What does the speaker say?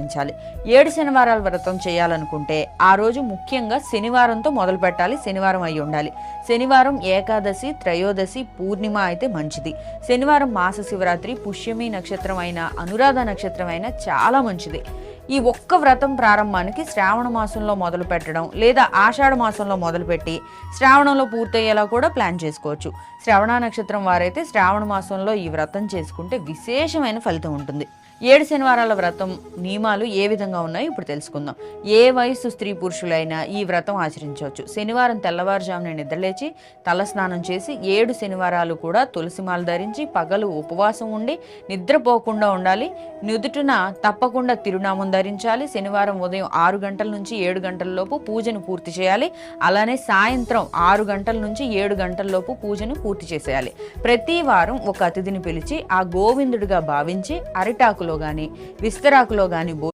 ఆచరించాలి. 7 శనివారాల వ్రతం చేయాలనుకుంటే ఆ రోజు ముఖ్యంగా శనివారంతో మొదలు పెట్టాలి. శనివారం అయి ఉండాలి. శనివారం ఏకాదశి, త్రయోదశి, పూర్ణిమ అయితే మంచిది. శనివారం మాస శివరాత్రి, పుష్యమి నక్షత్రం అయిన, అనురాధ నక్షత్రం అయినా చాలా మంచిది. ఈ ఒక్క వ్రతం ప్రారంభానికి శ్రావణ మాసంలో మొదలు పెట్టడం లేదా ఆషాఢ మాసంలో మొదలుపెట్టి శ్రావణంలో పూర్తయ్యేలా కూడా ప్లాన్ చేసుకోవచ్చు. శ్రవణ నక్షత్రం వారైతే శ్రావణ మాసంలో ఈ వ్రతం చేసుకుంటే విశేషమైన ఫలితం ఉంటుంది. 7 శనివారాల వ్రతం నియమాలు ఏ విధంగా ఉన్నాయో ఇప్పుడు తెలుసుకుందాం. ఏ వయసు స్త్రీ పురుషులైనా ఈ వ్రతం ఆచరించవచ్చు. శనివారం తెల్లవారుజామున నిద్రలేచి తలస్నానం చేసి 7 శనివారాలు కూడా తులసిమాల ధరించి పగలు ఉపవాసం ఉండి నిద్రపోకుండా ఉండాలి. నుదుటిన తప్పకుండా తిరునామం ధరించాలి. శనివారం ఉదయం 6 గంటల నుంచి 7 గంటల లోపు పూజను పూర్తి చేయాలి. అలానే సాయంత్రం 6 గంటల నుంచి 7 గంటల లోపు పూజను పూర్తి చేసేయాలి. ప్రతి వారం ఒక అతిథిని పిలిచి ఆ గోవిందుడిగా భావించి అరిటాకులో గాని విస్తరాకులో గాని